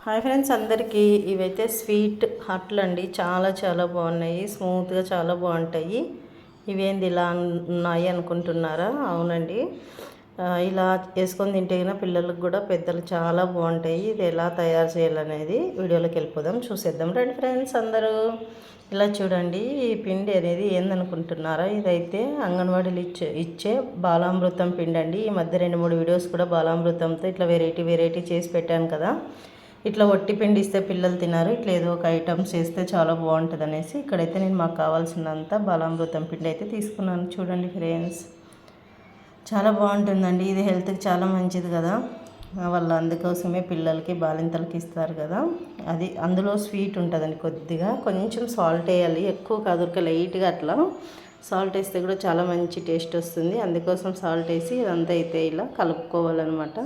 Hi friends అందరికీ ఇవైతే sweet అట్లు అండి. చాలా చాలా బాగున్నాయి, స్మూత్గా చాలా బాగుంటాయి. ఇవేంది ఇలా ఉన్నాయి అనుకుంటున్నారా? అవునండి, ఇలా వేసుకొని తింటే కన్నా పిల్లలకు కూడా పెద్దలు చాలా బాగుంటాయి. ఇది ఎలా తయారు చేయాలనేది వీడియోలోకి వెళ్ళిపోదాం, చూసేద్దాం రండి ఫ్రెండ్స్ అందరూ. ఇలా చూడండి, ఈ పిండి అనేది ఏందనుకుంటున్నారా? ఇదైతే అంగన్వాడీలు ఇచ్చే బాలామృతం పిండి అండి. ఈ మధ్య 2-3 వీడియోస్ కూడా బాలామృతంతో ఇట్లా వెరైటీ చేసి పెట్టాను కదా. ఇట్లా వట్టి పిండి ఇస్తే పిల్లలు తిన్నారు, ఇట్లా ఏదో ఒక ఐటమ్స్ చేస్తే చాలా బాగుంటుంది అనేసి ఇక్కడైతే నేను మాకు కావాల్సినంత బాలామృతం పిండి అయితే తీసుకున్నాను. చూడండి ఫ్రెండ్స్, చాలా బాగుంటుందండి. ఇది హెల్త్కి చాలా మంచిది కదా. వాళ్ళు అందుకోసమే పిల్లలకి బాలింతలకి ఇస్తారు కదా. అది అందులో స్వీట్ ఉంటుందండి, కొద్దిగా కొంచెం సాల్ట్ వేయాలి, ఎక్కువ కాదు, లైట్గా అట్లా సాల్ట్ వేస్తే కూడా చాలా మంచి టేస్ట్ వస్తుంది. అందుకోసం సాల్ట్ వేసి ఇదంతా అయితే ఇలా కలుపుకోవాలన్నమాట.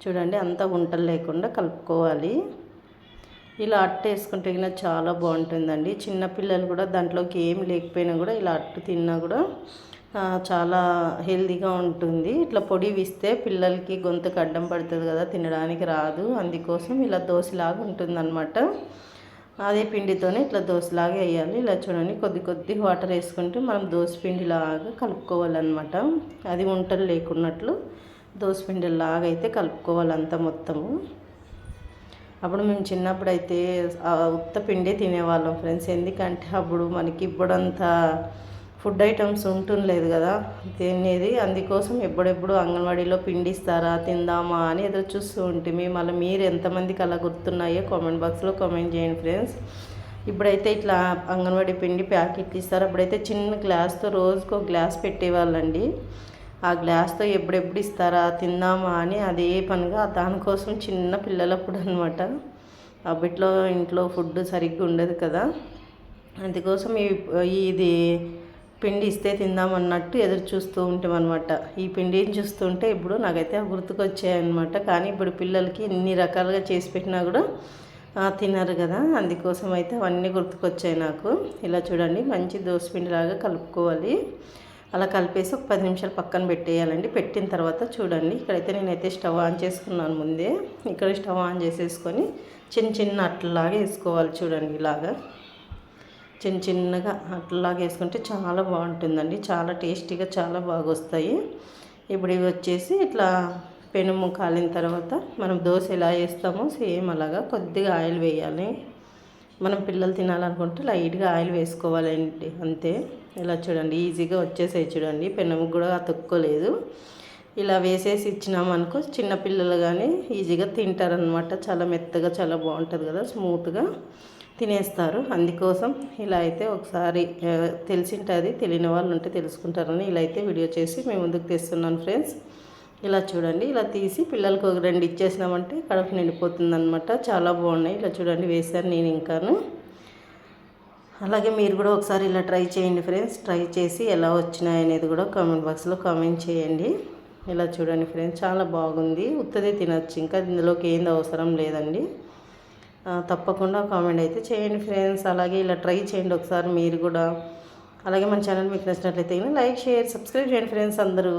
చూడండి, అంతా వంటలు లేకుండా కలుపుకోవాలి. ఇలా అట్టు వేసుకుంటే కన్నా చాలా బాగుంటుందండి. చిన్నపిల్లలు కూడా దాంట్లోకి ఏం లేకపోయినా కూడా ఇలా అట్టు తిన్నా కూడా చాలా హెల్తీగా ఉంటుంది. ఇట్లా పొడి విస్తే పిల్లలకి గొంతుకు అడ్డం పడుతుంది కదా, తినడానికి రాదు. అందుకోసం ఇలా దోశలాగా ఉంటుందన్నమాట. అదే పిండితోనే ఇట్లా దోశలాగా వేయాలి. ఇలా చూడండి, కొద్ది వాటర్ వేసుకుంటే మనం దోశ పిండిలాగా కలుపుకోవాలన్నమాట. అది వంటలు లేకున్నట్లు దోసపిండిలాగా అయితే కలుపుకోవాలంతా మొత్తము. అప్పుడు మేము చిన్నప్పుడు అయితే ఉత్త పిండి తినేవాళ్ళం ఫ్రెండ్స్. ఎందుకంటే అప్పుడు మనకి ఇప్పుడంతా ఫుడ్ ఐటమ్స్ ఉంటుండలేదు కదా తినేది. అందుకోసం ఎప్పుడెప్పుడు అంగన్వాడీలో పిండి ఇస్తారా తిందామా అని ఎదురు చూస్తూ ఉంటుంది. మళ్ళీ మీరు ఎంతమందికి అలా గుర్తున్నాయో కామెంట్ బాక్స్లో కామెంట్ చేయండి ఫ్రెండ్స్. ఇప్పుడైతే ఇట్లా అంగన్వాడీ పిండి ప్యాకెట్లు ఇస్తారు. అప్పుడైతే చిన్న గ్లాస్తో రోజుకు ఒక గ్లాస్ పెట్టేవాళ్ళండి. ఆ గ్లాస్తో ఎప్పుడెప్పుడు ఇస్తారా తిందామా అని అదే పనిగా దానికోసం చిన్న పిల్లలప్పుడు అనమాట. అప్పట్లో ఇంట్లో ఫుడ్ సరిగ్గా ఉండదు కదా, అందుకోసం ఇది పిండి ఇస్తే తిందామన్నట్టు ఎదురు చూస్తూ ఉంటామన్నమాట. ఈ పిండిని చూస్తుంటే ఇప్పుడు నాకైతే గుర్తుకొచ్చాయన్నమాట. కానీ ఇప్పుడు పిల్లలకి ఇన్ని రకాలుగా చేసి పెట్టినా కూడా తినరు కదా, అందుకోసం అయితే అవన్నీ గుర్తుకొచ్చాయి నాకు. ఇలా చూడండి, మంచి దోసపిండిలాగా కలుపుకోవాలి. అలా కలిపేసి ఒక 10 నిమిషాలు పక్కన పెట్టేయాలండి. పెట్టిన తర్వాత చూడండి, ఇక్కడైతే నేనైతే స్టవ్ ఆన్ చేసుకున్నాను ముందే. ఇక్కడ స్టవ్ ఆన్ చేసేసుకొని చిన్న అట్లలాగా వేసుకోవాలి. చూడండి, ఇలాగా చిన్నగా అట్లలాగా వేసుకుంటే చాలా బాగుంటుందండి. చాలా టేస్టీగా చాలా బాగా వస్తాయి. ఇప్పుడు ఇవి వచ్చేసి ఇట్లా పెనుము కాలిన తర్వాత మనం దోశ ఎలా వేస్తామో సేమ్ అలాగా కొద్దిగా ఆయిల్ వేయాలి. మనం పిల్లలు తినాలనుకుంటే లైట్గా ఆయిల్ వేసుకోవాలండి, అంతే. ఇలా చూడండి, ఈజీగా వచ్చేసాయి. చూడండి, పెనము కూడా అతుక్కోలేదు. ఇలా వేసేసి ఇచ్చినామనుకో చిన్నపిల్లలు కానీ ఈజీగా తింటారనమాట. చాలా మెత్తగా చాలా బాగుంటుంది కదా, స్మూత్గా తినేస్తారు. అందుకోసం ఇలా అయితే ఒకసారి తెలిసింటుంది, తెలియని వాళ్ళు ఉంటే తెలుసుకుంటారని ఇలా అయితే వీడియో చేసి మేము ముందుకు తెస్తున్నాను ఫ్రెండ్స్. ఇలా చూడండి, ఇలా తీసి పిల్లలకు ఒక 2 ఇచ్చేసినామంటే కడుపు నిండిపోతుంది అనమాట. చాలా బాగున్నాయి. ఇలా చూడండి, వేసాను నేను ఇంకాను. అలాగే మీరు కూడా ఒకసారి ఇలా ట్రై చేయండి ఫ్రెండ్స్. ట్రై చేసి ఎలా వచ్చినాయి అనేది కూడా కామెంట్ బాక్స్లో కామెంట్ చేయండి. ఇలా చూడండి ఫ్రెండ్స్, చాలా బాగుంది. ఉత్తదే తినచ్చు, ఇంకా ఇందులోకి ఏంది అవసరం లేదండి. తప్పకుండా కామెంట్ అయితే చేయండి ఫ్రెండ్స్. అలాగే ఇలా ట్రై చేయండి ఒకసారి మీరు కూడా. అలాగే మన ఛానల్ మీకు నచ్చినట్లయితే లైక్, షేర్, సబ్స్క్రైబ్ చేయండి ఫ్రెండ్స్ అందరూ.